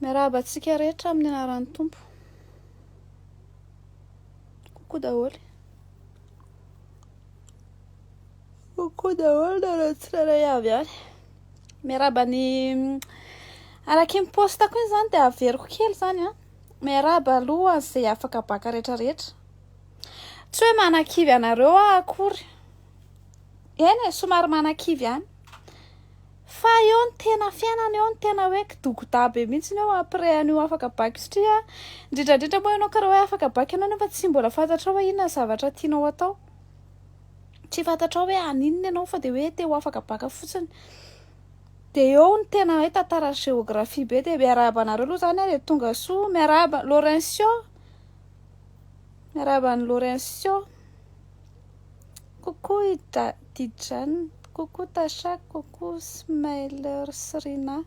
Miarabantsika rehetra amin'ny anaran'ny Tompo. Kokoa daholo. Kokoa daholo na raha tsirairay avy ihany. Miarabany araky ny postako iny zany dia averiko kely zany a. Miaraba aloha izay afaka baka rehetra rehetra. Tsy hoe manan-kivy anareo akory. Eny e, somary manan-kivy ihany. Fa eo ny tena fiainana, eo ny tena hoe kidogoda be mihitsy eo après an'io afaka baky satria indrindra moa ianao karaha hoe afaka baky ianao nefa tsy mbola fantatrao hoe inona zavatra tianao atao. Tsy fantatrao hoe aninona ianao fa dia hoe te ho afaka baka fotsiny. Dia eo ny tena hoe tantara géographie be dia miaraba anareo aloha zany dia tonga soa. Miaraba Laurencio. Miaraba ny Laurencio. Coucou Tidjane. Coucou Tasha, coucou Smiler Srina.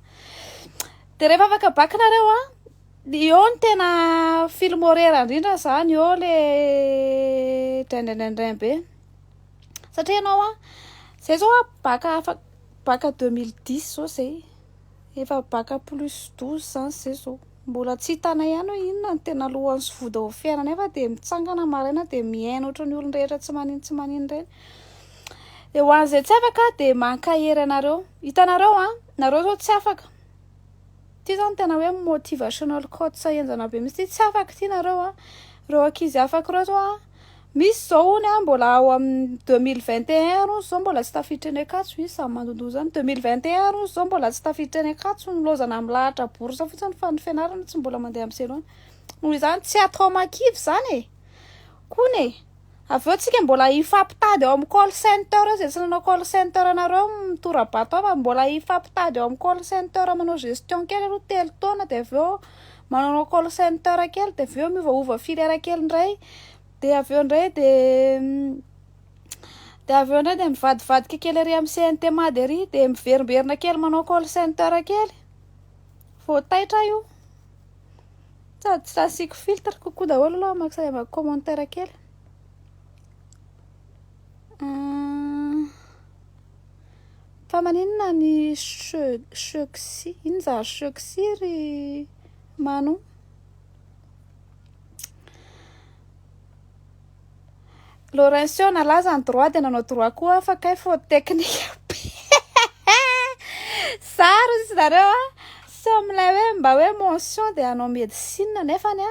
Dia rehefa afaka baka nareo a, eo ny tena film horaire indrindra zany, eo le draindraindraindray be. Satria ianao a, zay zao a baka 2010 zao zay. Efa baka plus 12 zany zay zao. Mbola tsy hitana ihany hoe inona ny tena lohany sy voda ho fiainana nefa dia mitsangana maraina dia miaina ohatran'ny olon-drehetra tsy maninona ireny. Dia ho an'izay tsy afaka dia mankahery anareo. Hitanareo a, nareo zao tsy afaka. Ty zany tena hoe motivational quote enjana be mihitsy. Tsy afaka ty nareo a. Reo ankizy afaka reo zao a. Misy zao ony a mbola ao amin'ny 2021 ro zao mbola tsy tafiditra eny Ankatso izy samy mandondò zany. 2021 ro zao mbola tsy tafiditra eny Ankatso nilozana milahatra borsa fotsiny fa ny fianarana tsy mbola mandeha amin'ny seloany. Noho izany tsy atao makivy zany e. Kony e. Avy eo tsika mbola hifampitady ao amin'ny call center izay tsy nanao call center anareo mitorabato fa mbola hifampitady ao amin'ny call center manao gestion kely aloha 3 taona dia avy eo manao call center kely dia avy eo miovaova filière kely indray dia avy eo indray dia mivadivadika kely ary amin'ny CNT Mady ary dia miverimberina kely manao call center kely. Voataitra io. Tsy asiko filtre kokoa daholo aloha makasay amin'ny commentaire kely. Fa maninona ny Shoxy? Iny za Shoxy ry Manon? Laurencio nalaza ny droit dia nanao droit koa fa kay faute technique be. Saro izy zareo a. Somilay hoe mba hoe mention dia hanao médecine nefany a.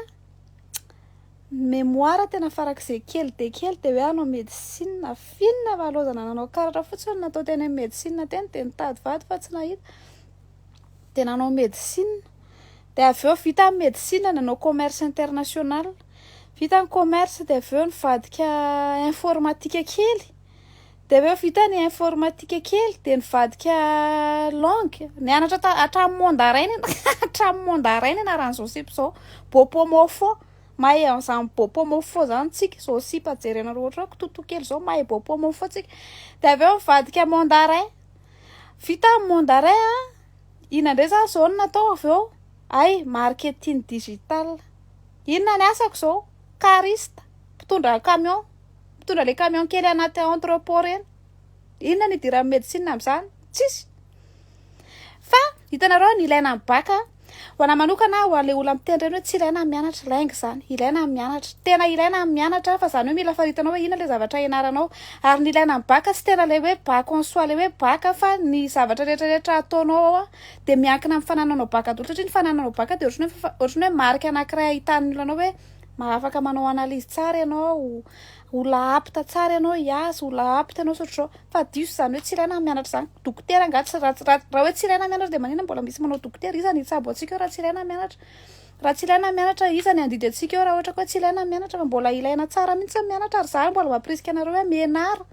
Mémoire tena farak'izay kely dia hoe hanao médecine. Finna valozana nanao karatra fotsiny natao teny amin'ny médecine teny dia nitady vady fa tsy nahita. Dia nanao médecine. Dia avy eo vita amin'ny médecine nanao commerce international. Vita ny commerce dia avy eo nivadika informatique kely. Dia avy eo vita ny informatique kely dia nivadika langue. Nianatra hatramin'ny mandarin. Hatramin'ny mandarin anaran'izao sipa izao. Bopomofo. Mahay an'izany bopomofo zany tsika. Izao sipa jerenareo ohatra kitoto kely izao mahay bopomofo tsika. Dia avy eo nivadika mandarin. Vita amin'ny mandarin a. Inona indray zany izao no natao avy eo? Ay, marketing digital. Inona ny asako izao? Cariste. Mpitondra camion. Mpitondra le camion kely anaty entrepôt reny. Inona ny idiran'ny médecine amin'izany? Tsisy. Fa hitanareo ny ilaina amin'ny baka. Ho ana manokana ho an'ilay olona mitendry hoe tsy ilaina mianatra lainga zany. Ilaina mianatra. Tena ilaina mianatra fa zany hoe mila faritanao hoe inona ilay zavatra ianaranao. Ary ny ilaina amin'ny baka tsy tena ilay hoe baka en soi ilay hoe baka fa ny zavatra rehetra ataonao ao dia miankina amin'ny fanananao baka daholo satria ny fanananao baka dia ohatran'ny hoe marika anankiray ahitan'ny olona anao hoe afaka manao analyse tsara ianao, olona apta tsara ianao hiasa, olona apta ianao sotrao. Fa diso zany hoe tsy ilaina mianatra zany. Dokotera angatsy raha hoe tsy ilaina mianatra dia manina mbola misy manao dokotera iza ny hitsabo antsika eo raha tsy ilaina mianatra. Raha tsy ilaina mianatra iza ny handidy antsika eo raha ohatra ka hoe tsy ilaina mianatra fa mbola ilaina tsara mihitsy mianatra ary zany mbola mampirisika anareo hoe mianara.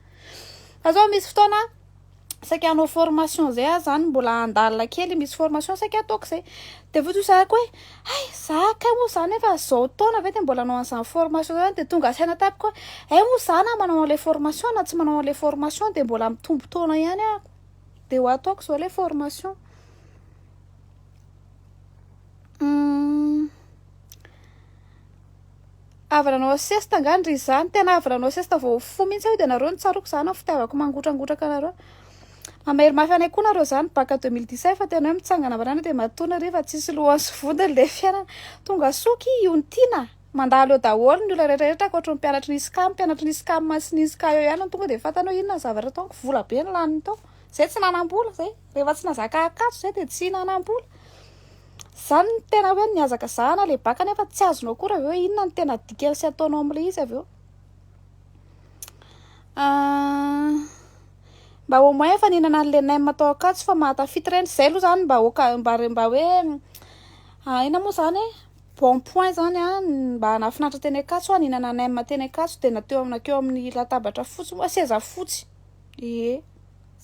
Fa zao misy fotoana saika hanao formation zay zany mbola andalina kely misy formation saika ataoko zay. Dia votoisako hoe ay za kay moa zany efa zao taona ve dia mbola hanao an'izany formation zany dia tonga saina tapiko hoe moa zana manao an'ilay formation na tsy manao an'ilay formation dia mbola mitombo taona ihany ako. Dia ho ataoko zao ilay formation. Avy nanao sesta angandry izany tena avy nanao sesta vao fo mihitsy aho dia nareo ny tsaroko zany fitiavako mangotragotraka anareo. mamery mafy anay koa nareo zany baka 2017 fa tena hoe mitsangana varana dia matoana rehefa tsisy lohany sy vodiny le fiainana tonga soky io ny tiana mandalo eo daholo ny olona rehetrarehetra ankoatra ny mpianatry ny scam sy ny ska eo ihany tonga dia fantanao inona zavatra taoko vola be ny laniny tao zay tsy nanam-bola zay rehefa tsy nazaka akato zay dia tsy nanam-bola zany ny tena hoe niazaka zahana le baka nefa tsy azonao koa raha hoe inona ny tena dikany sy ataonao amin'le izy avy eo mba au moins efa ninana an'le nem atao akato fa mahatafity reny zay aloha zany mba hoe ina moa zany bon point zany mba nafinaritra teny akato ninana nem teny akato dia nateo aminakeo amin'ny latabatra fotsy moa seza fotsy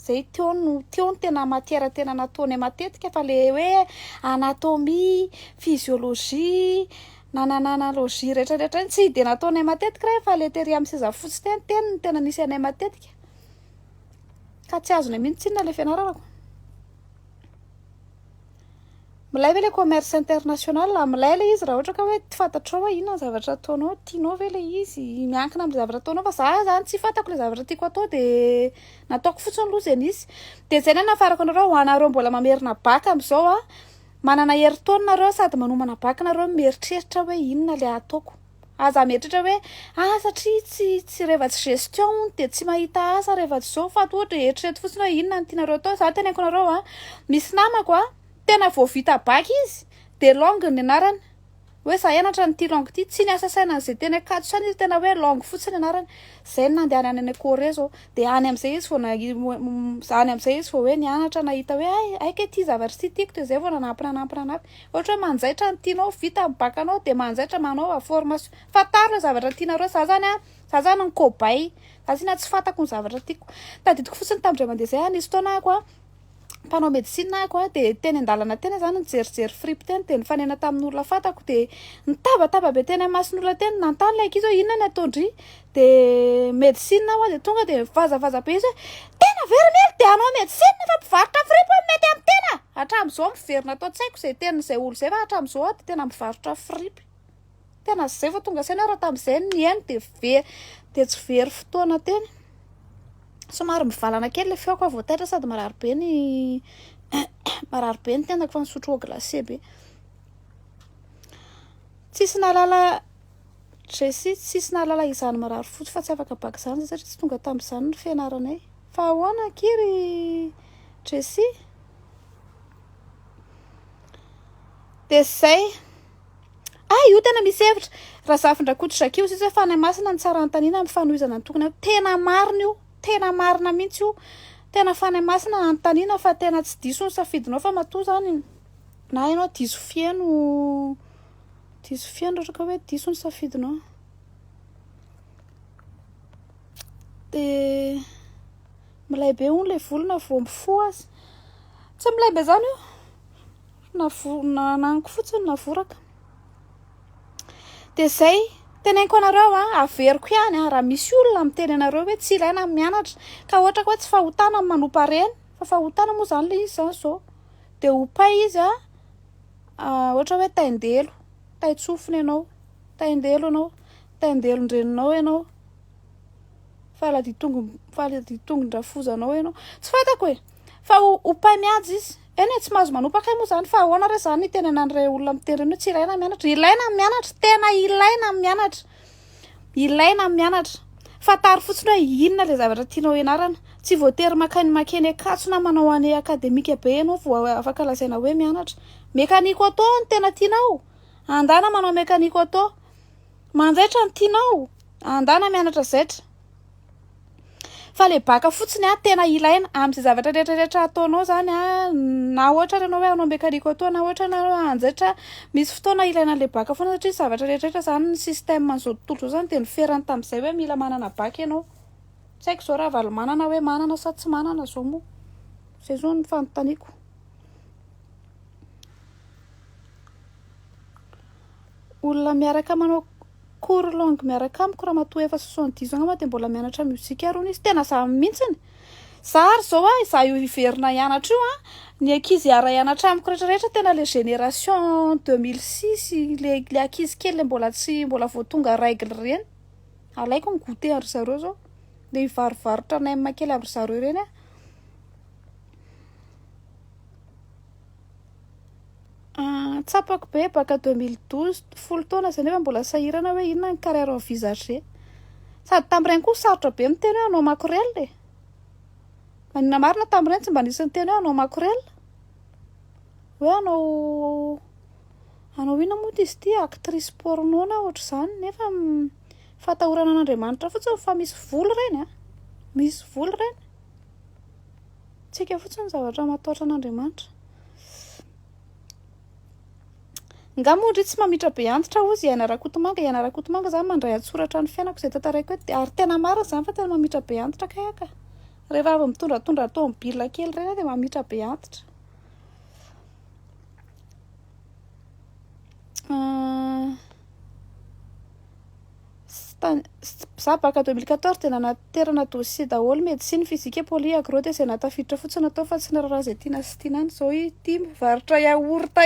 zay teo ny tena matière tena nataony matetika fa le hoe anatomie physiologie nanananalogie rehetrarehetra tsy dia nataony matetika rehefa le tery amin'ny seza fotsy teny ny tena nisy anay matetika ka tsy azony mihitsy inona le fianaranako milay ve le commerce international milay le izy raha ohatra ka hoe tsy fantatrao hoe inona zavatra ataonao tianao ve le izy miankina amin'ny zavatra ataonao fa za zany tsy fantako le zavatra tiako atao dia nataoko fotsiny aloha zay nisy dia zay nafarako anareo ho anareo mbola mamerina baka amin'izao manana herintaona nareo sady manomana baka nareo mieritreritra hoe inona le ataoko aza mieritreritra hoe satria tsy rehefa tsy gestion dia tsy mahita asa rehefa tsy zao fa ohatra eritrereto fotsiny hoe inona ny tianareo atao za teneniko nareo misy namako tena vao vita baka izy dia langue ny anarany hoe za hianatra ny ty langue ty tsy niasa saina n'izay teny akato sany izy tena hoe langue fotsiny anarany zay ny nandeha any any Corée zao dia any amin'izay izy vao hoe nianatra nahita hoe aika ty zavatra ty tiako dia zay vao nanampy ohatra hoe manjaitra ny tianao vita amin'ny bakanao dia manjaitra manao formation fataro le zavatra tianareo za zany ny kobay za sina tsy fantako ny zavatra tiako tadidiko fotsiny tamindray mandeha zay nisy taona ako mpanao médecine ako dia teny an-dalana teny zany nijerijery fripe teny dia nifanena tamin'olona fantako dia nitabataba be teny mason'olona teny nantany le akizy hoe inona ny ataondry dia médecine dia tonga dia vazavaza be izy hoe tena very mely dia anao médecine fa mpivarotra fripe mety amin'ny tena hatramin'izao miverina atao tsy haiko zay tenin'izay olo zay fa hatramin'izao dia tena mivarotra fripe tena zay fa tonga saina raha tamin'izay nieny dia tsy very fotoana teny somary mivalana kely le feoko voataitra sady marary be ny tenako fa nisotro glacé be tsisy nalala izany marary fotsy fa tsy afaka baka izany satria tsy tonga tamin'izany ny fianaranay fa ahoana kiry Jesy dia zay io tena misy hevitra raha zafindrakoto zakio izy hoe fanay masina ny tsara antaniana amin'ny fanohizana ny tokony tena marina io tena marina mihitsy io tena fanay masina antaniana fa tena tsy diso ny safidinao fa matoa zany na ianao diso fieno ohatra ka hoe diso ny safidinao dia milay be hono le volona vao mifo azy tsy milay be zany io nananiko fotsiny navoraka dia zay teneniko anareo averiko ihany raha misy olona miteny anareo hoe tsy ilaina mianatra ka ohatra ka hoe tsy fahotana amin'ny manompa reny fa fahotana moa zany le izy zany zao dia hopay izy ohatra hoe taindelo taitsofina ianao taindelo ndreninao ianao faladitongondrafozanao ianao tsy fantako fa hopay miady izy eny tsy mahazo manompa kay moa zany fa ahoana re zany tena anan'irey olona miteny hoe tsy ilaina mianatra tena ilaina mianatra fataro fotsiny hoe inona le zavatra tianao ianarana tsy voatery makeny akatso na manao any akademika be ianao vao afaka lazaina hoe mianatra mekaniko atao ny tena tianao andana manao mekaniko atao manjaitra ny tianao andana mianatra zaitra fa le baka fotsiny tena ilaina amin'izay zavatra rehetrarehetra ataonao zany na ohatra ianao hoe anao mekaniko atao na ohatra ianao anjaitra misy fotoana ilaina le baka foana satria zavatra rehetrarehetra zany ny système an'izao tontolo zao zany dia niferany tamin'izay hoe mila manana baka ianao tsy haiko zao raha valy manana hoe manana sa tsy manana zao moa zay zao ny fanontaniako olona miaraka manao cours longue miaraka amiko raha matoa efa 70 angamba dia mbola mianatra muzika aroana izy tena za mihitsiny za ary zao za io hiverina hianatra io ny ankizy ara hianatra amiko rehetrarehetra tena le génération 2006 le ankizy kely le mbola vao tonga règle reny alaiko ny goûter ary zareo zao le hivarovarotra nem kely ary zareo reny tsapako be baka 2012 folo taona zay nefa mbola sahirana hoe inona ny carrière envisagée sady tamin'ireny koa sarotra be miteny hoe hanao makorel e manina marina tamin'ireny tsy mba nisy niteny hoe hanao makorel hoe hanao inona moa izy ity actrice porno na ohatr'izany nefa fatahorana an'Andriamanitra fotsiny fa misy volo ireny misy volo ireny tsika fotsiny ny zavatra matahotra an'Andriamanitra ngamondry tsy mamitra be antitra ozy ianarakotomanga zany mandray atsoratra ny fiainako izay tantaraiko hoe ary tena marina zany fa tena mamitra be antitra kayaka rehefa avy mitondratondra tomobile kely ireny dia mamitra be antitra za baka 2014 dia nanaterana dossier daholo médecine physique poly agro dia izay natafiditra fotsiny atao fa tsy nararaha izay tiana sy tiana any zao ity mivarotra yaourt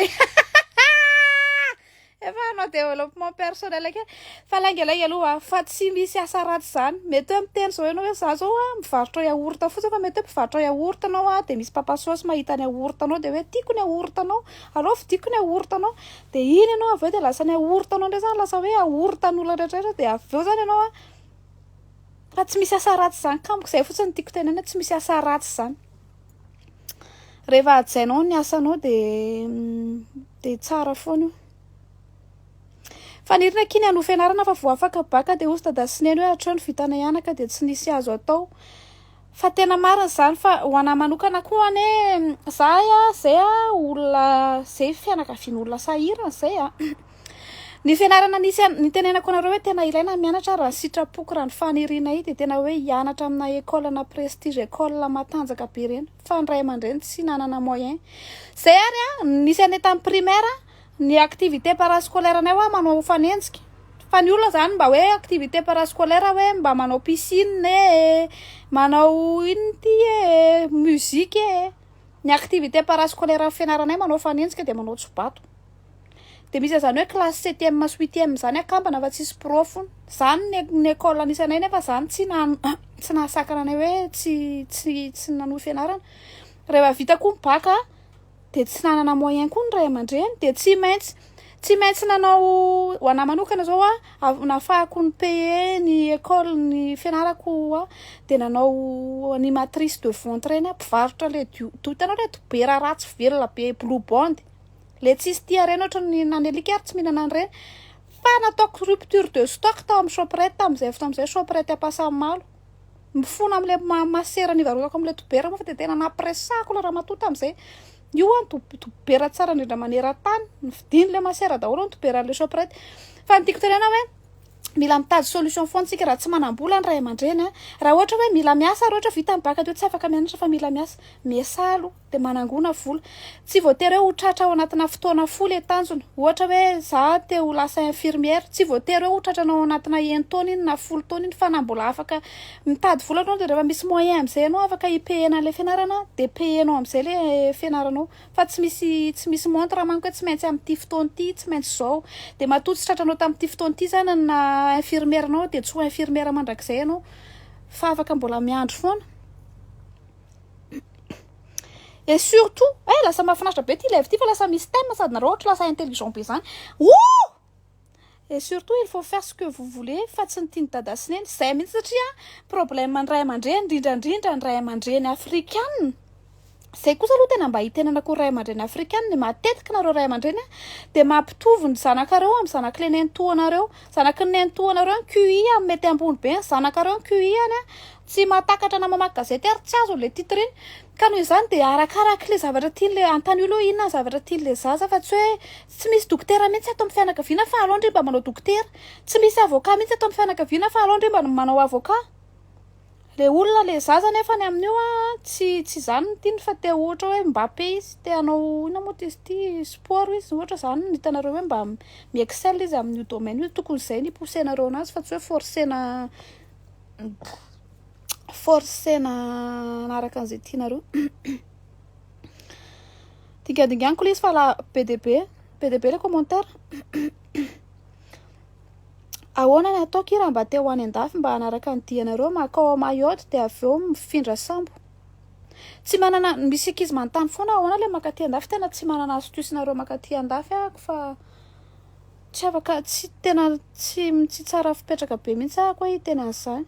efa hanao développement personnel kely fa laingalaingy aloha fa tsy misy asa ratsy zany mety hoe miteny zao ianao hoe za zao mivarotra yaourt fotsiny fa mety hoe mpivarotra yaourt anao dia misy papa sauce mahita ny yaourt anao dia hoe tiako ny yaourt anao alao vidiko ny yaourt anao dia iny ianao avy eo dia lasa ny yaourt anao ndray zany lasa hoe yaourt an'olona rehetrarehetra dia avy eo zany ianao fa tsy misy asa ratsy zany kamiko izay fotsiny tiako tenena tsy misy asa ratsy zany rehefa ajainao ny asanao dia tsara foana io fa nirina kiny hanohy fianarana fa vao afaka baka dia ozy tadasineny hoe hatreo ny vitana ianaka dia tsy nisy azo atao fa tena marina zany fa ho anahy manokana koa ane zay olona zay fianakavian'olona sahirana zay ny fianarana nisy nitenenako anareo hoe tena ilaina mianatra raha sitrapoko raha ny faniriana ity dia tena hoe hianatra amina école na prestige école matanjaka be ireny fa ny ray aman-dreny tsy nanana moyen zay ary nisy ane tamin'ny primaire ny activité parascolaire anay hoe manao fanenjika fa ny olona zany mba hoe activité parascolaire hoe mba manao piscine manao inty musique ny activité parascolaire fianaranay manao fanenjika dia manao tsobato dia misy zany hoe classe 7e sy 8e zany akambana fa tsisy prof zany ny école anisy anay nefa zany tsy nahasakana anay hoe tsy nanohy fianarana rehefa vita koa baka dia tsy nanana moyen koa ny ray aman-dreny dia tsy maintsy nanao ho anahy manokana zao nafahako ny paye ny école ny fianarako dia nanao animatrice de ventre eny mpivarotra le hitanao le dobera ratsy velona be blue bond le tsisy tia reny ohatra ny nanelika ary tsy mihinana an'ireny fa nataoko rupture de stock tao amin'ny shoprette tamin'izay shoprette ampasamalo mifona amin'ilay masera nivarotako amin'ilay dobera moa fa dia tena napresako la raha matoa tamin'izay io dobera tsara indrindra maneran-tany nividiny le masera daholo ny doberan'ilay shoprette fa ny tiako tenena hoe mila mitady solution foantsika raha tsy manam-bola ny ray aman-dreny raha ohatra hoe mila miasa raha ohatra vita mibaka dia tsy afaka mianatra fa mila miasa miasalo dia manangona vola tsy voatery hoe ho tratra ao anatina fotoana foly tanjony ohatra hoe za te ho lasa infirmière tsy voatery hoe ho tratranao anatina enitaona iny na folo taona iny fa na mbola afaka mitady vola anao dia rehefa misy moyen amin'izay anao afaka hipayena an'ilay fianarana dia payenao amin'izay le fianaranao fa tsy misy montre raha manko hoe tsy maintsy amin'ity fotoana ity tsy maintsy zao dia matoa tsy tratranao tamin'ity fotoana ity zany na infirmière anao dia tsy ho infirmière mandrakizay anao fa afaka mbola miandro foana et surtout lasa mahafinaritra be ty lève ty fa lasa misy thème sady nareo ohatra lasa intelligent be zany et surtout il faut faire ce que vous voulez fa tsy nitiany dada sy neny zay mihitsy satria problème ny ray aman-dreny indrindrandrindra ny ray aman-dreny afrikana zay kosa aloha tena mba hitenanako ray aman-dreny afrikana matetika nareo ray aman-dreny dia mampitovy ny zanakareo amin'ny zanaky le nentoanareo zanaky ny nentoanareo QI mety ambony be zanakareo QI any tsy mahatakatra na mamaky gazety ary tsy azo le titre iny ka noho izany dia arakaraka le zavatra tian'le antany olo inona zavatra tian'le zaza fa tsy hoe tsy misy dokotera mihitsy atao amin'ny fianakaviana fa alao ndry mba manao dokotera tsy misy avocat mihitsy atao amin'ny fianakaviana fa alao ndry mba manao avocat le olona le zaza nefa ny amin'io tsy zany ny tiany fa te ohatra hoe Mbappé izy te hanao ina moa izy ty sport izy ohatra zany ny hitanareo hoe mba mi-excel izy amin'io domaine io tokony izay ny poussenareo anazy fa tsy hoe forcena anaraka an'izay tianareo dingadinganiko le izy fa la PDB le commentaire ahoana ny ataoko raha mba te ho any an-dafy mba hanaraka ny dianareo makao mayotte dia avy eo mifindra sambo tsy manana misy ankizy manontany foana ahoana le makaty andafy tena tsy manana azo tosinareo makaty andafy ako fa tsy afaka tsy tena tsy tsara fipetraka be mihitsy ako tena an'izany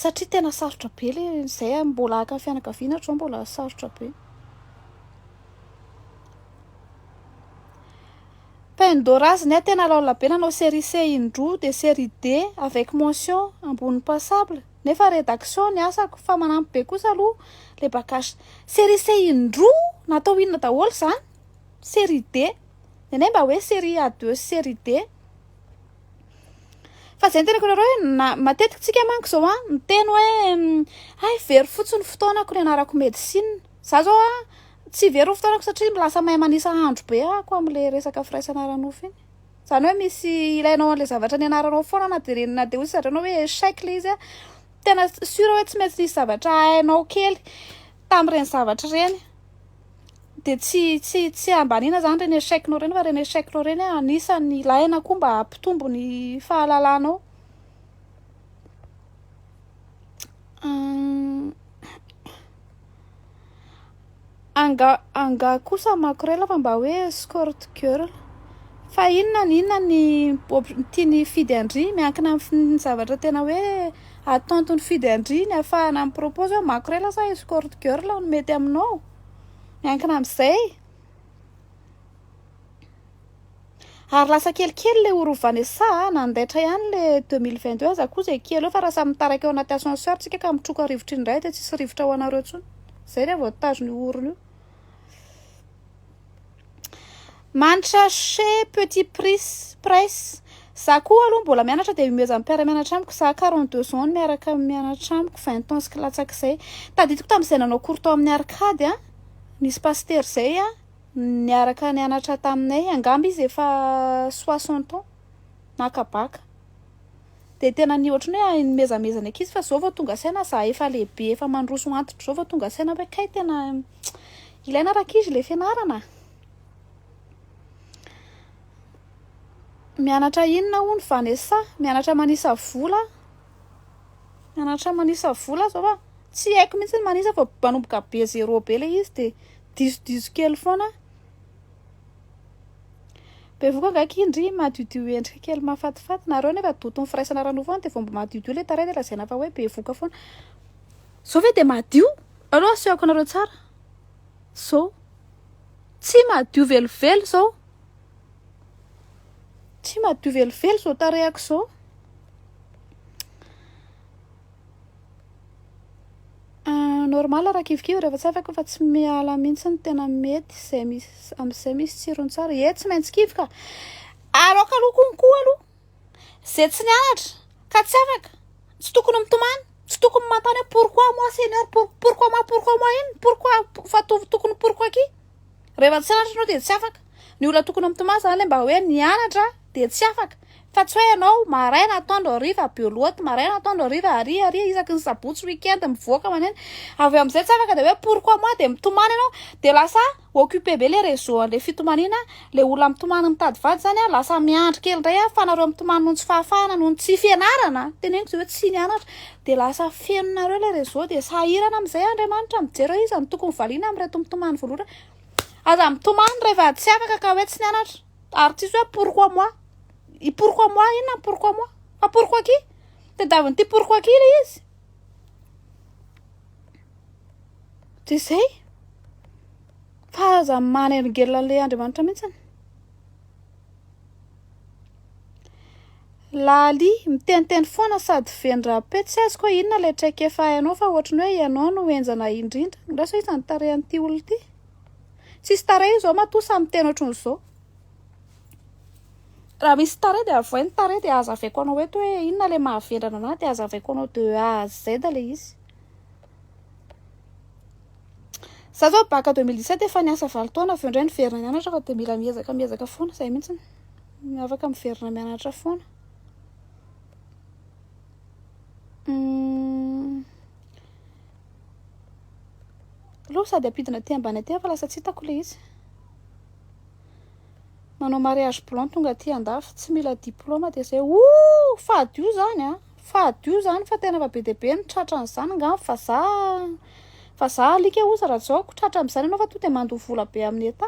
satria tena sarotra be le zay mbola aka fianakaviana hatrao mbola sarotra be. Pendoras ny tena laola be nanao série C indroa de série D avec mention ambony passable nefa rédaction ny asako fa manampy be kosa aloha le bakasy. Série C indroa natao inona daholo zany? Série D nene mba hoe série A2 série D fa zay tena konareo hoe matetika tsika manko zao ny teny hoe ay very fotsiny fotoanako ny anarako médecine. Za zao tsy very fotoanako satria lasa mahay manisa andro be ako am'le resaka firaisana ranofo iny. Zany hoe misy ilainao an'le zavatra ny anaranao foana na de renina de ozy satranao hoe échec le izy tena sûr hoe tsy maintsy nisy zavatra hainao kely tamin'ireny zavatra reny de tsy ambanina zany reny échec-nao reny fa reny échec-nao reny anisan'ny ilaina koa mba hampitombo ny fahalalanao. Anga kosa makorela fa mba hoe escorte girl fa inona ny tiany fidy andry miankina amin'ny zavatra tena hoe attente ny fidy andry ny afahana amin'ny propose hoe makorela sa escorte girl no mety aminao miankina amin'izay ary lasa kelikely le Oro-Vanessa nandaitra ihany le 2022 aza koa zay kely eo fa raha samy mitaraka eo anaty ascenseur tsika ka mitroka rivotra indray de tsisy rivotra ho anareo tsony zay le avantage ny orony io. Manitra chez Petit Presse za koa aloha mbola mianatra de meza miara-mianatra amiko za 42 ans miaraka mianatra amiko 20 ans skilatsaka zay tadidiko tamin'izay nanao cours tao amin'ny Arkady nisy pasteur zay niaraka nianatra taminay angamba izy efa 60 ans nakabaka de tena ny ohatrany hoe mezamezana ankizy fa zao vao tonga saina za efa lehibe efa mandroso antitra zao vao tonga saina hoe kay tena ilaina rakizy le fianarana. Mianatra inona hono Vanessa? Mianatra manisa vola zao fa tsy haiko mihitsy ny manisa fa manomboka B0 be le izy de diso kely foana be voka ngakindry madiodio endrika kely mahafatifaty nareo nefa doton'ny firaisana ranofo de vao mba madiodio le taray de lazaina fa hoe be voka foana zao ve de madio aloha aseako anareo tsara zao tsy madio velively zao tsy madio velively zao tarehako zao normal raha kivikivy rehefa tsy afaka fa tsy miala mihitsy ny tena mety zay misy amin'izay misy tsirony tsara tsy maintsy kivy ka aloka aloha konkoa aloha zay tsy nianatra ka tsy afaka tsy tokony mitomany tsy tokony mantany hoe pourquoi moi seigneur pourquoi moi iny pourquoi fa tokony pourquoi ki rehefa tsy nianatra anao de tsy afaka ny olona tokony mitomany zany le mba hoe nianatra de tsy afaka fa tsy hoe ianao maraina atoandro hariva beloty maraina atoandro hariva ary isaky ny sabotsy weekend mivoaka maneny avy amin'izay tsy afaka de hoe pourquoi moi de mitomany ianao de lasa occupé be le réseau an'le fitomaniana le olona mitomany mitady vady zany lasa miandry kely indray fa nareo mitomany noho tsy fahafahana noho tsy fianarana teneniko zay hoe tsy nianatra de lasa fenonareo le réseau de sahirana amin'izay Andriamanitra mijery hoe iza ny tokony valiana amin'ireto mitomany voalohatra aza mitomany rehefa tsy afaka ka hoe tsy nianatra ary tsisy hoe pourquoi moi inona pourquoi moi fa pourquoi qui de daviny ty pourquoi qui le izy de zay fa aza manelingelina le Andriamanitra mihitsy lali miteniteny foana sady vendrape tsy azoko hoe inona le traika efa hainao fa ohatrany hoe ianao no enjana indrindra ndraso isany tarehan'ity olo ty tsisy tarehy zao matoa samy teny ohatran'izao raha misy tarehy de avoiny tarehy de azavaiko anao eto hoe inona le mahavendrana anahy de azavaiko anao de A à Z le izy za zao baka 2017 efa niasa valitaona avy indray niverina mianatra fa de mila miezaka foana zay mihitsy afaka miverina mianatra foana aloha sady ampidina ty ambany aty fa lasa tsy hitako le izy manao mariage blanc tonga aty andafy tsy mila diplôma de zay fadio zany fa tena fa be de be ny tratrany zany ngamba fa za fa za alika oza raha zao kotratra amin'izany ianao fa to dia mandoha vola be amin'ny eta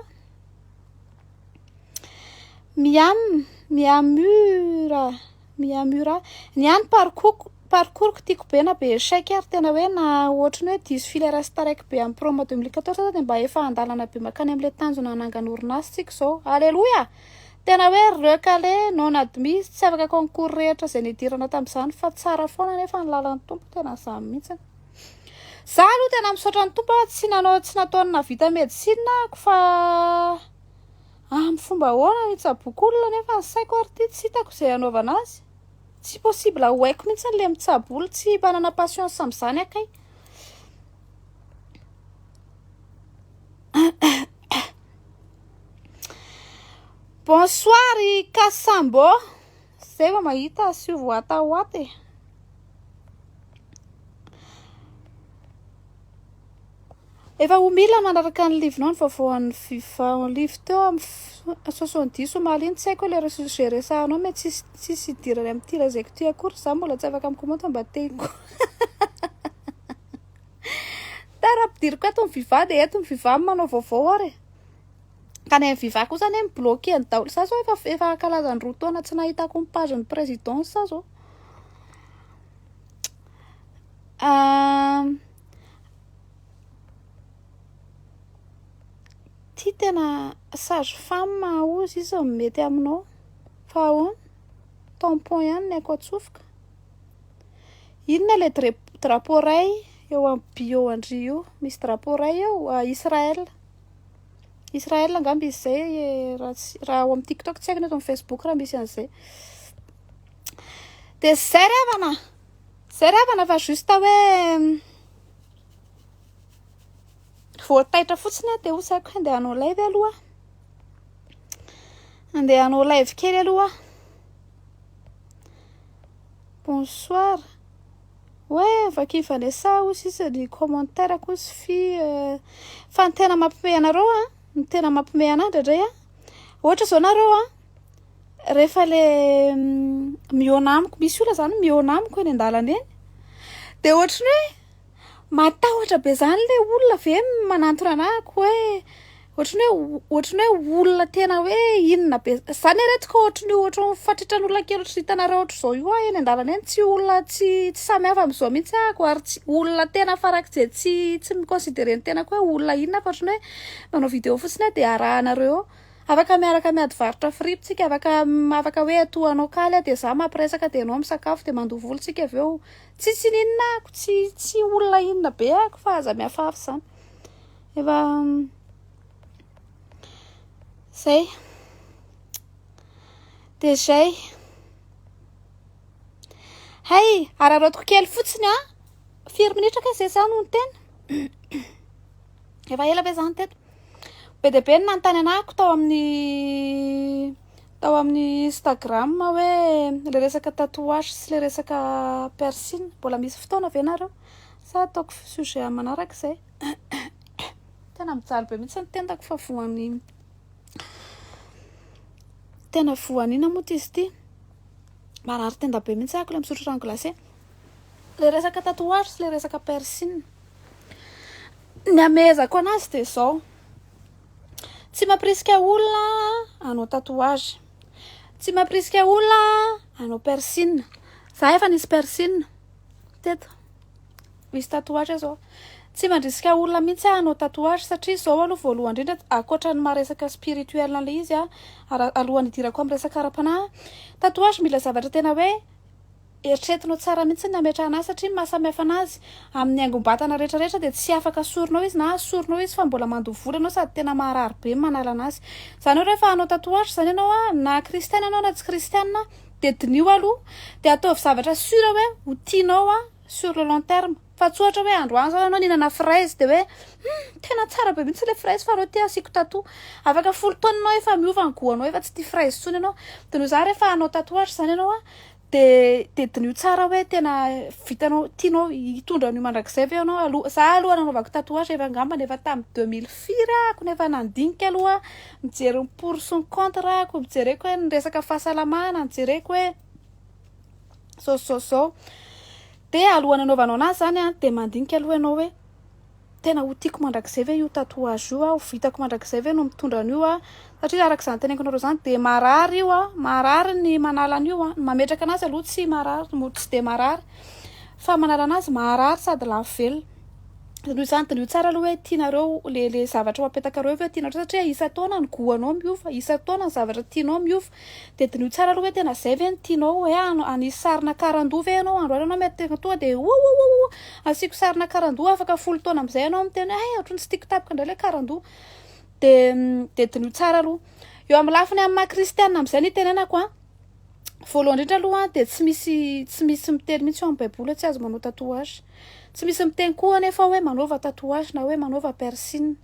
miamura ny any parcours tiako be na be échec ary tena hoe na ohatrany hoe diso filera sy taraiky be amin'ny promo 2014 dia mba efa andalana be makany amin'ilay tanjona anangana orinasa tsika zao alleluia tena hoe recalé non admis tsy afaka concours rehetra izay nidirana tamin'izany fa tsara foana nefa ny lalan'ny tompo tena izany mihitsy za aloha tena misaotra ny tompo tsy nataony navita médecine ako fa amin'ny fomba ahoana nitsaboaka olona nefa ny saiko ary ty tsy hitako izay hanaovana azy tsy possible ho haiko mihitsy n'le mitsaboly tsy manana patience amin'izany akay bonsoir Kasambo zay va mahita sy voatahoaty efa ho mila manaraka ny livinao ny vaovaon'ny FIFA ny livre teo amin'ny 70 somaliny tsy haiko le resahanao me tsisy idirany amin'ny tira zay ty akory za mbola tsy afaka mikomonta mba teko tara ampidiriko eto ny FIFA dia eto ny FIFA manao vaovao ary ka ny FIFA kosa zany mibloqué ny daholo sa zao efa kalazany 2 taona tsy nahitako ny page ny présidence sa zao ty tena sage femme ozy izy mety aminao fa ahoana tampon ihany ny aiko atsofoka inona le drapeau ray eo amin'ny bio andry io misy drapeau ray eo Israël angamba izy zay raha ao amin'ny TikTok tsy haiko neto amin'ny Facebook raha misy an'izay dia zay revana fa juste hoe voataitra fotsiny dia ho saiko andeha hanao live aloha andeha hanao live kely aloha bonsoir ouais vakivanesa ozy izy ny commentaire kozy fa ny tena mampime anareo ny tena mampime anahy indraindray ohatra zao nareo rehefa le miona amiko misy olona zany miona amiko eny an-dalana eny dia ohatrany hoe matahotra be zany le olona ve manantona anahiko hoe ohatrany hoe olona tena hoe inona be zany aretika ohatra fatritrany olona kely ohatra hitanareo ohatra zao io eny an-dalana eny tsy olona tsy samy hafa amin'izao mihitsy ako ary tsy olona tena farak'izay tsy miconsidere ny tena koa olona inona fa ohatrany hoe manao vidéo fotsiny dia arahanareo afaka miaraka miady varotra friptsika afaka hoe atohanao kaly dia za mampiresaka dia anao misakafo dia mandoha volontsika avy eo tsy ninona ako tsy olona inona be ako fa aza miafafy zany efa zay dia zay hay araratiko kely fotsiny 4 minitra ka zay zany no tena efa ela be zany teto be dia be ny nanontany anahiko tao amin'ny Instagram hoe le resaka tatouage sy le resaka piercing mbola misy fotoana ve nareo sa ataoko sujet manaraka izay tena mijaly be mihitsy ny tendako fa tena voanina moa izy ity marary tenda be mihitsy ako le misotro rano glacé le resaka tatouage sy le resaka piercing ny amezako anazy dia zao tsy mampirisika olona hanao tatouage tsy mampirisika olona hanao piercing za efa nisy piercing teto misy tatouage zao tsy mandrisika olona mihitsy hanao tatouage satria zao aloha voalohany indrindra akoatra ny maresaka spirituel an'ilay izy alohan'ny idirako amin'ny resaka ara-panahy tatouage mila zavatra tena hoe eritreretinao tsara mihitsy ny ametrahana satria mahasamihafa anazy amin'ny haingom-batana rehetrarehetra dia tsy afaka sorinao izy na sorinao izy fa mbola mandoha vola ianao sady tena maharary be manala anazy zany hoe rehefa hanao tatouage zany ianao na kristiana anao na tsy kristiana dia dinio aloha dia ataovy zavatra sura hoe ho tianao sur le long terme fa tsy ohatra hoe androany zao ianao nihinana fraise dia hoe tena tsara be mihitsy le fraise fa anao tia asiako tatou afaka folo taonanao efa miova ny goanao efa tsy tia fraise tsony ianao dia noho izany rehefa hanao tatouage zany ianao dia dinio tsara hoe tena vitanao tianao hitondra an'io mandrakizay ve ianao za aloha nanaovako tatouage efa angambany efa tamin'ny 2004 ako nefa nandinika aloha mijery ny pour sy ny contre ako mijereko hoe ny resaka fahasalamana mijereko hoe zao dia aloha nanaovanao anazy zany dia mandinika aloha ianao hoe tena ho tiako mandrakizay ve io tatouage io ho vitako mandrakizay ve no mitondra an'io satria arak'izany teneniko nareo zany de marary io marary ny manala an'io mametraka anazy aloha tsy marary tsy de marary fa manala anazy marary sady lafo velona noho izany de tsara aloha hoe tianareo le zavatra ho apetaka reo hoe tianareo satria isa taona ny goanao miova isa taona ny zavatra tianao miova de dinio tsara aloha hoe tena zay ve ny tianao hoe anisy sarina karandoha ve ianao androany anao mety tonga de asiko sarina karandoha afaka 10 taona am'izay anao miteny ohatrany tsy tiako tapaka indray le karandoha de dinio tsara aloha eo amin'ny lafiny amin'ny maha-kristianina am'izay ny tenenako voalohany indrindra aloha de tsy misy miteny mihitsy eo amin'ny baiboly tsy azo manao tatouage tsy misy miteny koa nefa hoe manaova tatouage na hoe manaova piercing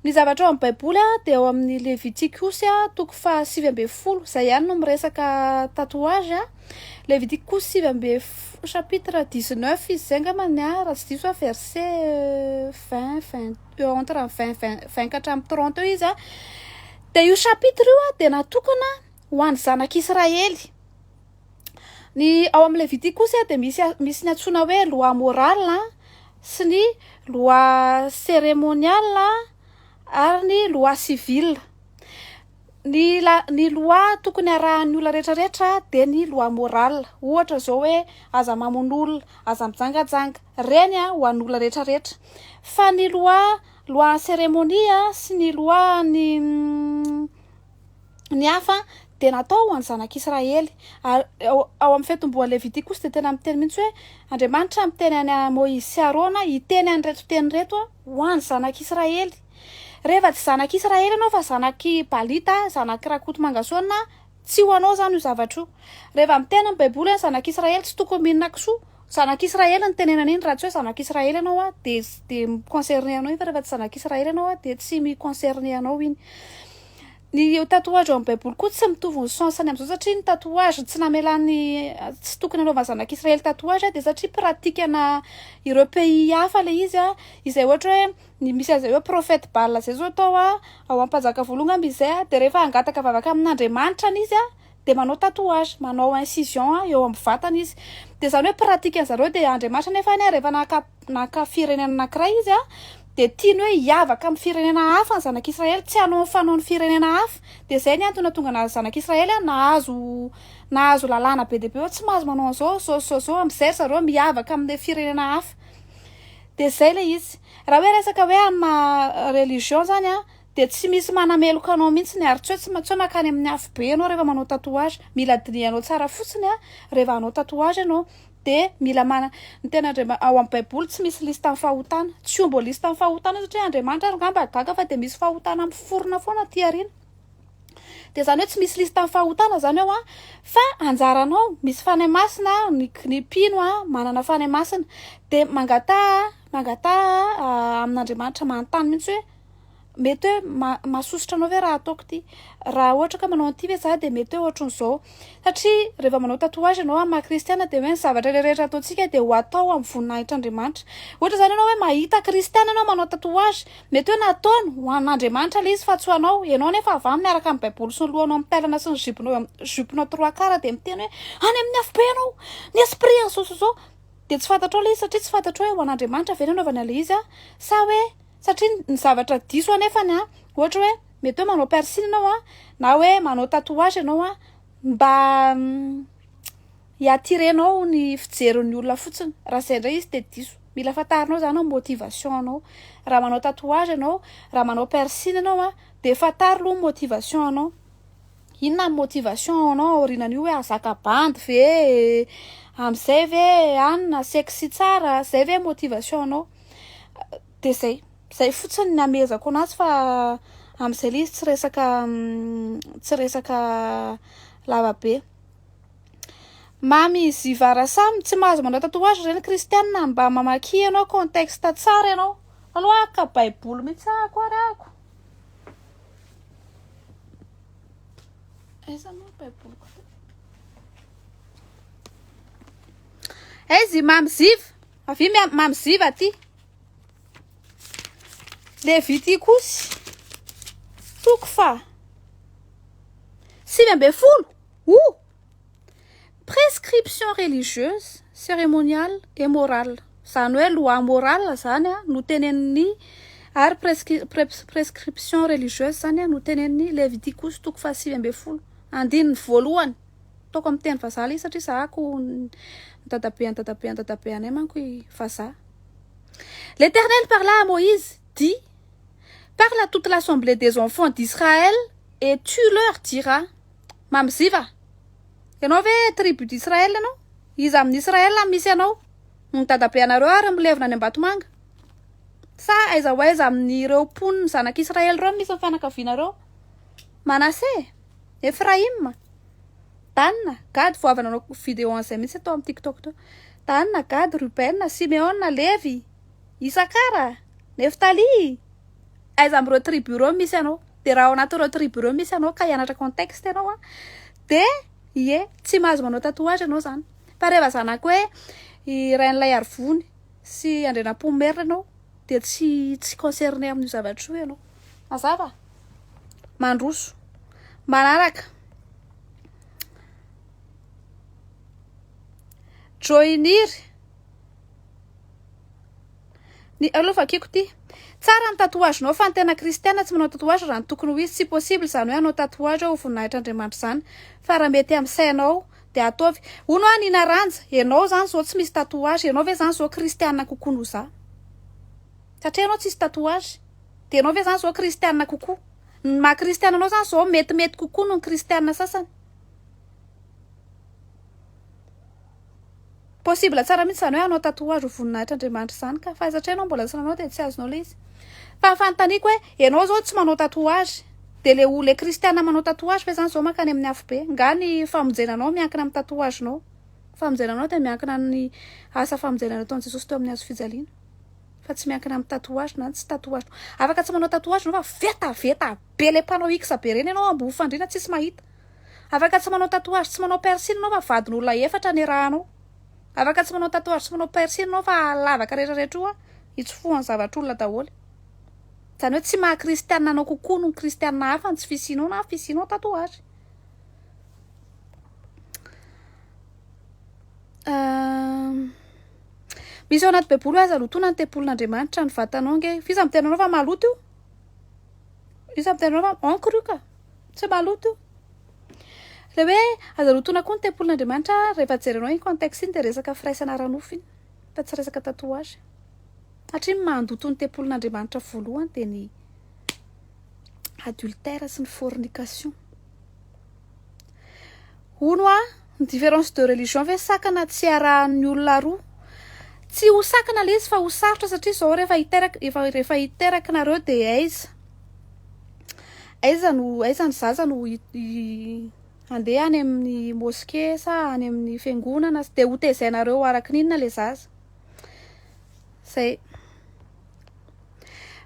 ny zavatra eo amin'ny baiboly de eo amin'ny Leviticus toko 7:10 zay ihany no miresaka tatouage Leviticus 7 chapitre 19 izy zay angambany raha tsy diso verset 20 entre 20 hatramin'ny 30 eo izy de io chapitre io de natokana ho an'ny zanak'Israely ny ao amin'ny Leviticus de misy ny antsoina hoe loi morale sy ny loi cérémoniale ary ny loi civile ny loi tokony arahan'ny olona rehetrarehetra de ny loi morale ohatra zao hoe aza mamon'olona aza mijangajanga reny ho an'ny olona rehetrarehetra fa ny loi cérémonie sy ny loi ny hafa de natao ho an'ny zanak'Israely ao amin'ny fetomboan'ny Leviticus de tena miteny mihitsy hoe Andriamanitra miteny any Moïse sy Arona hiteny an'ireto teny reto ho an'ny zanak'Israely rehefa tsy zanak'Israely anao fa zanaky balita zanaky rakoto mangasoana tsy ho anao zany io zavatra io rehefa miteny amin'ny baiboly zanak'Israely tsy tokony mihinana kisoa zanak'Israely ny tenenana iny raha tsy hoe zanak'Israely anao de mi-concerné anao iny fa rehefa tsy zanak'Israely anao de tsy mi-concerné anao iny ny tatouage eo amin'ny baiboly koa tsy mitovy ny sensany am'izao satria ny tatouage tsy namelany tsy tokony anaova zanak'Israely tatouage de satria pratikana ireo pays hafa le izy izay ohatra hoe misy azay hoe prophète Baal zay zao atao ao am-panjaka voalohany amby izay de rehefa hangataka vavaka amin'Andriamanitra n'izy de manao tatouage manao incision eo amin'ny vatany izy de zany hoe pratikan zareo de Andriamanitra nefa rehefa naka firenena anankiray izy de tiany hoe hiavaka amin'ny firenena hafa ny zanak'Israely tsy hanao fanaony firenena hafa de zay ny antony tonga na zanak'Israely nahazo lalàna be deabe tsy mahazo manao an'izao am'izay zareo miavaka amin'ny firenena hafa de zay le izy raha hoe resaka hoe amin'ny religion zany de tsy misy manameloka anao mihitsy ny ary tsy hoe makany amin'ny afo be ianao rehefa manao tatouage mila dinihanao tsara fotsiny rehefa hanao tatouage ianao de mila ny tena ao amin'ny baiboly tsy misy lista amin'ny fahotana tsy ombo lista amin'ny fahotana satria Andriamanitra ngamba gaga fa de misy fahotana miforona foana ty arina de zany hoe tsy misy lista amin'ny fahotana zany ao fa anjaranao misy fanahy masina ny pino manana fanahy masina de mangata amin'Andriamanitra manontany mihitsy hoe mety hoe mahasosotra anao ve raha ataoko ty raha ohatra ka manao an'ity ve za de mety hoe ohatran'izao satria rehefa manao tatouage anao amin'ny maha-kristiana de hoe ny zavatra rehetra ataontsika de ho atao amin'ny voninahitran'Andriamanitra ohatra zany anao hoe mahita kristiana anao manao tatouage mety hoe nataony ho an'Andriamanitra le izy fa tsy ho anao ianao nefa avy aminy miaraka amin'ny baiboly sy ny lohanao mitalana sy ny juponao 3 quart de miteny hoe any amin'ny afo be ianao ny esprit zao de tsy fantatrao le izy satria tsy fantatrao hoe ho an'Andriamanitra ve nanaovana le izy sa hoe satria ny zavatra diso anefany ohatra hoe mety hoe manao piercing ianao na hoe manao tatouage ianao mba hiatirenao ny fijeron'ny olona fotsiny raha zay indray izy de diso mila fantarinao zany motivation anao raha manao tatouage ianao raha manao piercing ianao de fantaro aloha motivation anao inona ny motivation anao aorinan'io hoe azaka bandy ve am'izay ve anina sexy tsara zay ve motivation anao de zay fotsiny ny amezako anazy fa am'izay izy tsy resaka lavabe mamy izy varasamy tsy mahazo manao tatouage reny kristianina mba mamaky ianao contexte tsara ianao aloha ka baiboly mihitsy ako arako aizy mamy ziva avy mamy ziva aty Leviticus toko 7:10 prescription religieuse cérémoniale et morale zany hoe loi morale zany no tenen'ny ary prescription religieuse zany no tenen'ny Leviticus 5:20 andininy voalohany toko amin'ny teny vazaha izy satria zahako tadabeany manko vazaha. L'Éternel parla à Moïse, dit: parle à toute l'assemblée des enfants d'Israël et tu leur diras, mamziva, ianao ve tribu d'Israël ianao? Izy amin'ny Israël misy ianao ny dadabeanareo ary milevina any Ambatomanga. Sa aiza ho aiza amin'ireo mponiny zanak'Israël reo misy mifanakavianareo? Manassé, Ephraim, Dan, Gad, vao avy nanao vidéo an'izay mihitsy atao amin'ny TikTok tao. Dan, Gad, Ruben, Simeon, Levi, Isakara, Neftali. Aiza amin'ireo tribu reo misy ianao? De raha ao anatin'ireo tribu reo misy ianao ka hianatra contexte ianao de tsy mahazo manao tatouage ianao zany. Fa rehefa zanako hoe irain'ilay arivony sy andrenam-pomerina ianao de tsy concerné amin'ny zavatra io ianao. Mazava? Mandroso. Manaraka. Joinir. Ny aloha vakiko ty. Tsara ny tatouage nao fa ny tena kristiana tsy manao tatouage raha ny tokony ho izy tsy possible zany hoe hanao tatouage ho voninahitran'Andriamanitra zany. Fa raha mety amin'ny sainao de ataovy. Hono a nina ranja, ianao zany zao tsy misy tatouage, ianao ve zany zao kristiana kokoa noho za? Satria ianao tsisy tatouage. De ianao ve zany zao kristiana kokoa? Ny maha kristiana anao zany zao metimety kokoa noho ny kristiana sasany. Possible tsara mihitsy zany hoe hanao tatouage ho voninahitran'Andriamanitra zany ka fa satria ianao mbola tsy nanao de tsy azonao le izy. Fa fanontaniako hoe ianao zao tsy manao tatouage de le kristiana manao tatouage fa zany zao mankany amin'ny afo be. Nga ny famonjenanao miankina amin'ny tatouagenao. Famonjenanao de miankina amin'ny asa famonjenana ataon'i Jesosy teo amin'ny hazo fijaliana. Fa tsy miankina amin'ny tatouage na tsy tatouage. Afaka tsy manao tatouage anao fa veta be le mpanao ikisa be reny ianao ambo fandrina tsisy mahita. Afaka tsy manao tatouage, tsy manao piercing anao fa vadin'olona efatra ny rahanao. Afaka tsy manao tatouage, tsy manao piercing anao fa lavaka rehetrarehetra io itsofohan'ny zavatr'olona daholo. Zany hoe tsy maha kristiana anao kokoa noho kristiana hafa tsy fisinao na fisinao tatouage. Misy ao anaty baiboly aza lotona ny tempolin'Andriamanitra ny vatanao nge. Iza mitenanao fa maloto io? Iza mitenanao fa ankro io ka? Tsy maloto io? Le hoe aza lotona koa ny tempolin'Andriamanitra rehefa jerenao iny contexte iny de resaka firaisana ranofo iny. Fa tsy resaka tatouage. Satria mandoto ny tempolin'Andriamanitra voalohany de ny adultère sy ny fornication. Hono ny différence de religion ve sakana tsy arahan'ny olona roa. Tsy ho sakana le izy fa ho sarotra satria zao rehefa hiterakinareo de aiza ny zaza no andeha any amin'ny mosquée sa any amin'ny fiangonana de ho tezainareo araky ninona le zaza. Zay.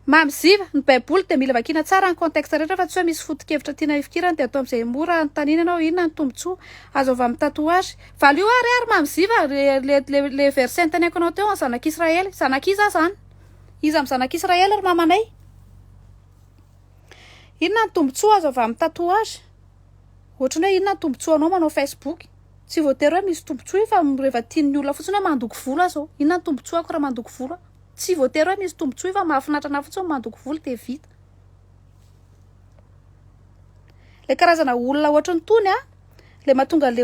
Mamziva ny baiboly de mila vakina tsara ny contexte rehetra fa tsy hoe misy foto-kevitra tiana ifikirana de atao amin'izay mora antanina ianao inona ny tombontsoa azo avy amin'ny tatouage. Valio ary mamziva le verset ntaneko anao teo zanak'Israël, zanak'iza zany. Iza amin'ny zanak'Israël ary mamanay. Inona ny tombontsoa azo avy amin'ny tatouage? Ohatrany hoe inona ny tombontsoa anao manao Facebook? Tsy voatery hoe misy tombontsoa fa rehefa tian'ny olona fotsiny hoe mandoko volo azo. Inona ny tombontsoa ako raha mandoko volo? Tsy voatery hoe misy tombontsoa fa mahafinaritra fotsiny mandoko volo de vita. Le karazana olona ohatrany tony le mahatonga le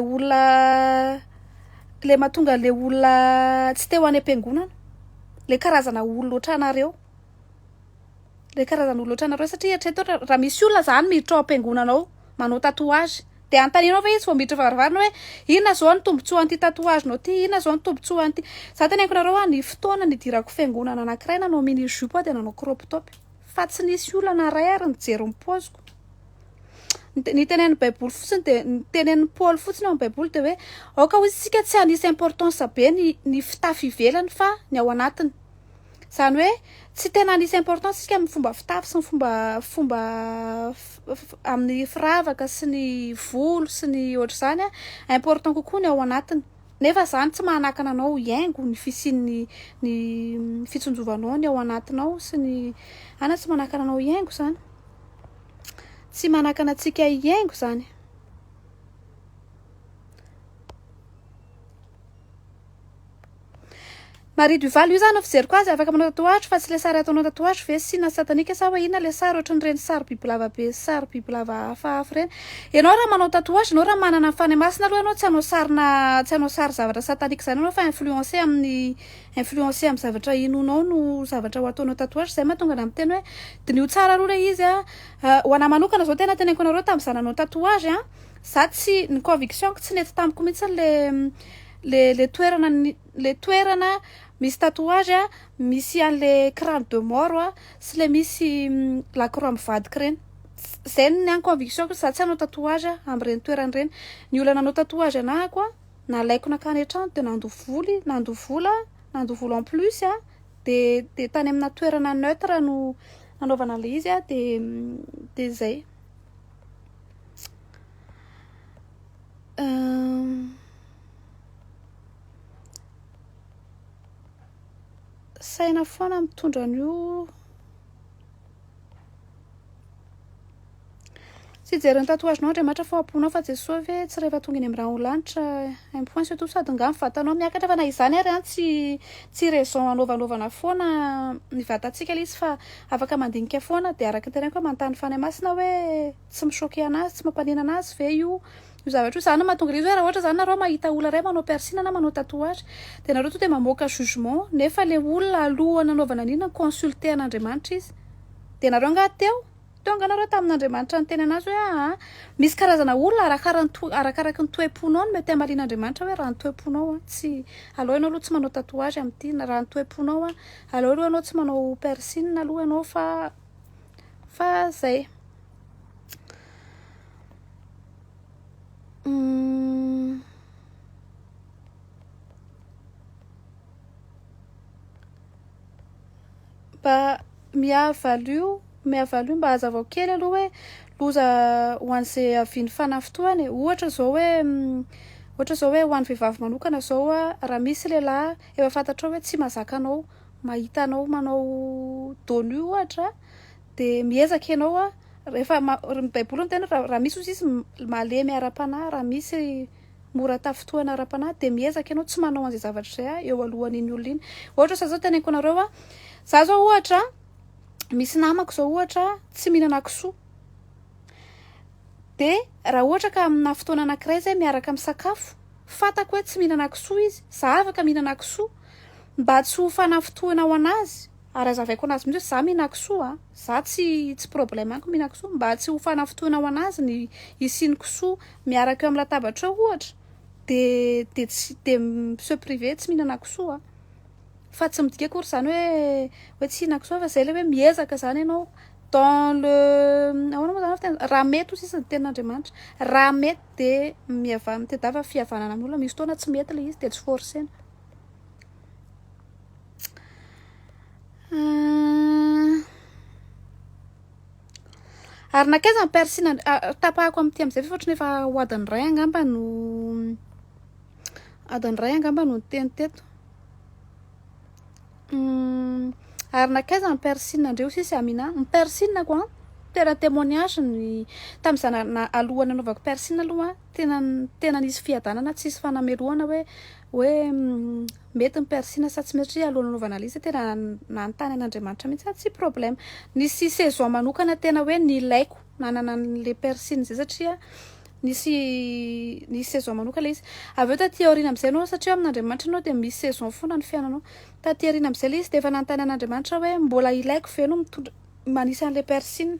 olona tsy teo any am-piangonana. Le karazana olona ohatranareo. Le karazana olona ohatranareo satria hatreto raha misy olona zany miditra ao am-piangonanao manao tatouage de antaninao fa izy vao miditra varavarana hoe inona zao ny tombontsoa an'ity tatouage nao ty, inona zao ny tombontsoa an'ity. Za teneniko nareo ny fotoana nidirako fiangonana anankiray nanao mini jupe de nanao crop top. Fa tsy nisy olana ray ary nijery ny paoziko. Ny tenen'ny baiboly fotsiny de ny tenen'ny Paul fotsiny ao amin'ny baiboly de hoe aoka hoy isika tsy hanisy importance be ny fitafy ivelany fa ny ao anatiny. Zany hoe tsy tena hanisy importance isika amin'ny fomba fitafy sy ny fomba amin'ny firavaka sy ny volo sy ny ohatr'izany important kokoa ny ao anatiny. Nefa zany tsy manakana anao hiaingo ny fisian'ny ny fitsonjovanao ny ao anatinao sy ny tsy manakana anao hiaingo zany. Tsy manakana antsika hiaingo zany. Marie Duval io zany no fijeriko azy afaka manao tatuage fa tsy le sary ataonao tatuage ve sina satanika sa hoe inona le sary ohatran'ireny sary biby lava be sary biby lava hafahafa reny ianao raha manao tatuage ianao raha manana fany masina aloha ianao tsy hanao sary zavatra satanika zany ianao fa influencé amin'ny zavatra inonao no zavatra ho ataonao tatuage zay mahatonga ana amin'ny teny hoe dinio tsara aloha le izy ho ana manokana zao tena teneniko anareo tamin'ny zananao tatuage za tsy ny conviction tsy nety tamiko mihitsy le toerana misy tatuage misy an'le crâne de mort sy le misy la croix mivadika reny zay ny conviction ko za tsy hanao tatuage amin'ireny toerana reny ny olona nanao tatuage anahako nalaiko nakany an-trano de nandovo vola en plus de tany amina toerana neutre no nanaovana le izy de zay saina foana mitondra an'io tsy jereny tatuage nao Andriamanitra fa amponao fa Jesosy ve tsy rehefa tonga eny amin'ny raha ho lanitra un point surtout sady nga mivatanao miakatra fa na izany ary tsy raison anaovanao foana ny vatantsika izy fa afaka mandinika foana de araka teneniko hoe manontany fany masina hoe tsy mishoquer anazy tsy mampanina anazy ve io zavatra io zany mahatonga izy hoe raha ohatra zany nareo mahita olona iray manao piercing na manao tatuage de nareo tonga de mamoaka jugement nefa le olona aloha nanaovana an'ina consulter an'Andriamanitra izy de nareo nga teo tonga nareo tamin'Andriamanitra ny teny anazy hoe misy karazana olona arakaraky ny toe-ponao no mety hamalina Andriamanitra hoe raha ny toe-ponao tsy aleo ianao aloha tsy manao tatuage amin'ity na raha ny toe-ponao aleo aloha ianao tsy manao piercing aloha ianao fa zay mba mihavalo mba hazavao kely aloha hoe loza ho an'izay aviany fanafitoany ohatra zao hoe ho an'ny vehivavy manokana zao raha misy lehilahy efa fantatrao hoe tsy mahazaka anao mahita anao manao donu ohatra de miezaka ianao rehefa baiboly tena raha misy izy malemy ara-panahy raha misy mora tafitoana ara-panahy de miezaka ianao tsy manao an'izay zavatra zay eo alohan'iny olona iny ohatra sa zao teneniko anareo za zao ohatra misy namako zao ohatra tsy mihinana kisoa de raha ohatra ka amina fotoana anankiray zay miaraka misakafo fantako hoe tsy mihinana kisoa izy za afaka mihinana kisoa mba tsy ho fanafitoana ho anazy ary azavaiko anazy mihitsy za mihinana kisoa za tsy problème aniko mihinana kisoa mba tsy ho fanafitoana ho anazy ny isiny kisoa miaraka eo amin'ny latabatra eo ohatra de se privé tsy mihinana kisoa fa tsy midika akory zany hoe tsy hihinana kisoa fa zay le hoe miezaka zany ianao dans le ahoana moa zany raha mety hoy sisa ny tenin'Andriamanitra raha mety de mitadiava fihavanana amin'olona misy fotoana tsy mety le izy de tsy forcena ary nakaiza ny piercing tapahako amin'ity amin'izay ohatrany efa ho adiny ray angamba no teny teto ary nakaiza ny piercing andreo sisy amina ny piercing ko tena témoignage ny tamin'izany alohany anaovako piercing aloha tena nisy fiadanana tsy isy fanameloana hoe mety ny piercing sa tsy mety alohan'ny anaovana izy tena nanontany an'Andriamanitra mihitsy tsy problème nisy saison manokana tena hoe nilaiko nanana le piercing zay satria nisy saison manokana le izy avy eo taty aoriana amin'izay anao satria amin'Andriamanitra anao de misy saison foana ny fiainanao taty aoriana amin'izay le izy de efa nanontany an'Andriamanitra hoe mbola ilaiko ve no mitondra manisy an'le piercing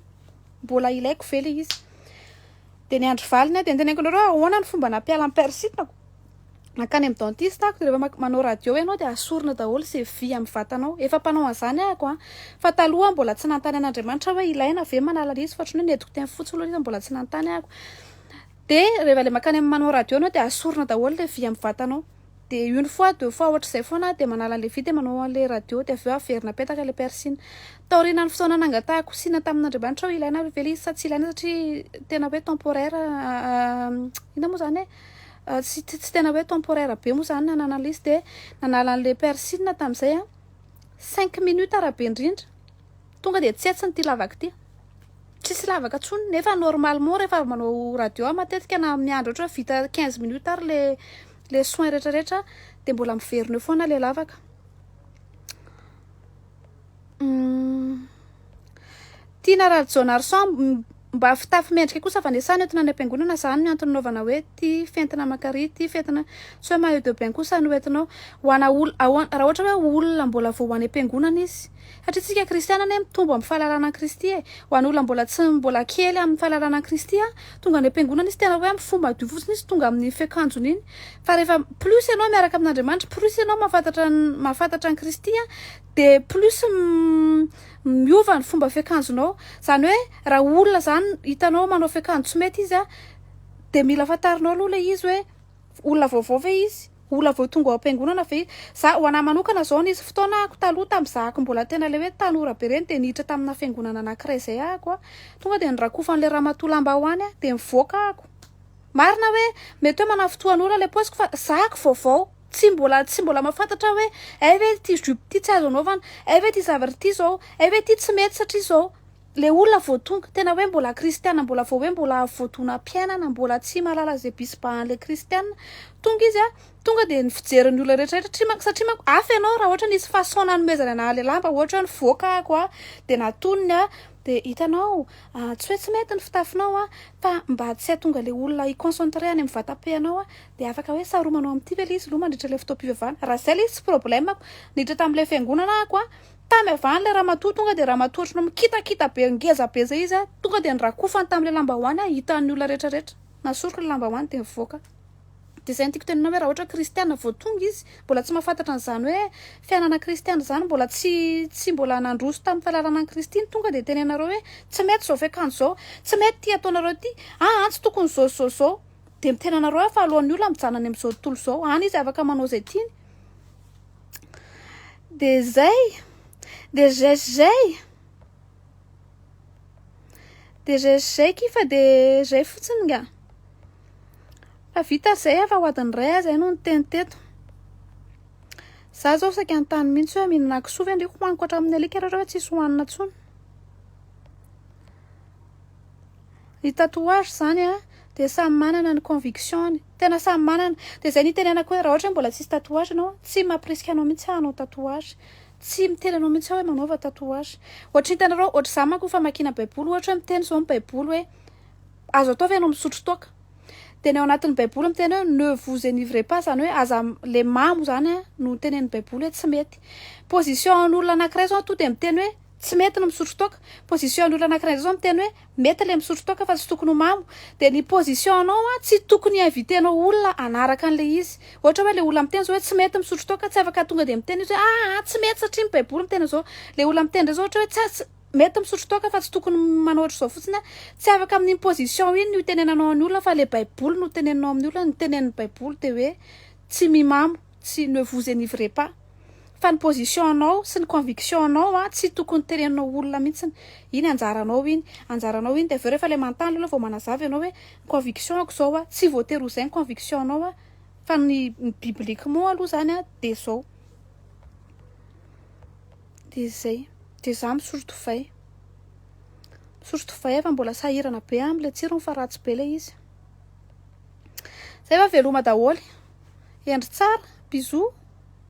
mbola ilaiko ve le izy de ny andro valiny de niteneniko anareo ahoana ny fomba nampiala ny piercing nakany amin'ny dentiste ako de rehefa manao radio ianao de asorina daholo zay vy amin'ny vatanao efa mpanao an'izany ahako fa taloha mbola tsy nanontany an'Andriamanitra hoe ilaina ve manala le izy fa ohatrany hoe nediko teny fotsiny aloha izy mbola tsy nanontany ahako de rehefa le makany amin'ny manao radio anao de asorina daholo le vy amin'ny vatanao de une fois deux fois ohatr'izay foana de manala le vy de manao an'le radio de avy eo averina apetaka le piercing taoriana ny fotoana nangatahako sina tamin'Andriamanitra hoe ilaina ve le izy sa tsy ilaina satria tena hoe temporaire ina moa zany tsy tena hoe temporaire be moa zany nanana le izy de nanala an'le piercing tamin'izay 5 minutes arabe indrindra tonga de tsy etsiny ty lavaka ty tsisy lavaka tsony nefa normalement rehefa manao radio matetika na miandro ohatra vita 15 minutes ary le soin rehetrarehetra de mbola miverina eo foana le lavaka Tiana Rajon Arsan mba fitafy mendrika kosa fanesana entina any am-piangonana zany no antony naovana hoe ty fentina makary ty fentina so maillot de bain kosa no entinao ho ana raha ohatra hoe olona mbola vao ho any am-piangonana izy satria tsika kristiana ane mitombo amin'ny fahalalana Kristy ho any olona mbola kely amin'ny fahalalana Kristy tonga any am-piangonana izy tena hoe amin'ny fomba dio fotsiny izy tonga amin'ny fiakanjony iny fa rehefa plus ianao miaraka amin'Andriamanitra plus ianao mahafantatra ny Kristy de plus miova ny fomba fiakanjonao zany hoe raha olona zany hitanao manao fiakanjo tsy mety izy de mila fantarinao aloha le izy hoe olona vaovao ve izy olona vao tonga ao am-piangonana ve za ho anahy manokana zao nizy fotoana ako taloha tam'izahako mbola tena le hoe tanora be reny de niditra tamina fiangonana anankiray zay ahako tonga de nirakofan'le ramatoa lambahoany de mivoaka ako marina hoe mety hoe manao fotoan'olona le paosiko fa zahako vaovao tsy mbola mahafantatra hoe ve ty jupe ty tsy azo anaovana ve ty zavatra ty zao ve ty tsy mety satria zao le olona vao tonga tena hoe mbola kristiana mbola vao hoe mbola voatona mpiainana mbola tsy mahalala zay bisy-bahan'le kristiana tonga izy tonga de ny fijeriny olona rehetrarehetra satria hafa ianao raha ohatra nisy façon nanomezana ana le lamba ohatra hoe nivoaka ako de natonony de hitanao tsy hoe tsy mety ny fitafinao fa mba tsy hahatonga le olona i-concentrer any amin'ny vatam-pehanao de afaka hoe saromanao amin'ity ve le izy loha mandritra le fotoam-pivavahana raha zay le izy tsy problème niditra tam'le fiangonana ako tamy avahany le ramatoa tonga de ramatoa ohatranao mikitakita be ngeza be zay izy tonga de nirakofany tam'le lambahoany hitan'ny olona rehetrarehetra nasoroka le lambahoany de mivoaka de zay tiako tenenao hoe raha ohatra kristiana vao tonga izy mbola tsy mahafantatra an'izany hoe fiainana kristiana zany mbola tsy mbola nandroso tamin'ny fahalalana Kristy tonga de tenenareo hoe tsy mety zao fiakanjo zao tsy mety ty ataonareo ty tsy tokony zao de mitenanareo fa alohan'ny olona mijanany am'izao tontolo zao any izy afaka manao zay tiany de zay kifa de zay fotsiny nga fa vita zay fa ho adiny ray zay no niteny teto za zao saika antany mihitsy hoe mihinana kisoa ve ndreko hoaniko hatramin'ny alika raha hoe tsisy hohanina tsony ny tatouage zany de samy manana ny conviction tena samy manana de zay nitenenako hoe raha ohatra mbola tsisy tatouage anao tsy mampirisika anao mihitsy hanao tatouage tsy miteny anao mihitsy hoe manaova tatouage ohatra hitanareo ohatra za manko fa makina baiboly ohatra hoe miteny zao baiboly hoe azo atao ve anao misotro toaka de ny ao anatin'ny baiboly miteny hoe ne vous enivrez pas zany hoe aza le mamo zany no tenen'ny baiboly hoe tsy mety position an'olona anankiray zao to de miteny hoe tsy mety no misotro toaka position an'olona anankiray zao miteny hoe mety le misotro toaka fa tsy tokony mamo de ny position anao tsy tokony invitenao olona anaraka an'le izy ohatra hoe le olona miteny zao hoe tsy mety misotro toaka tsy afaka tonga de miteny izy hoe tsy mety satria ny baiboly miteny zao le olona miteny zao ohatra hoe tsy mety misotro toaka fa tsy tokony manao ohatra zao fotsiny tsy afaka amin'ny position iny no tenenanao amin'ny olona fa le baiboly no tenenanao amin'ny olona ny tenen'ny baiboly de hoe tsy mimamo tsy ne vous enivrez pas fa ny position anao sy ny conviction anao tsy tokony tenenanao olona mihitsy iny anjaranao iny de aveo rehefa le mantany aloha vao manazava ianao hoe conviction ako zao tsy voatery ho zay ny conviction anao fa ny bibliquement aloha zany de zao de zay de za misotro divay fa mbola sahirana be am'le tsirony fa ratsy be le izy zay fa veloma daholo endry tsara bisous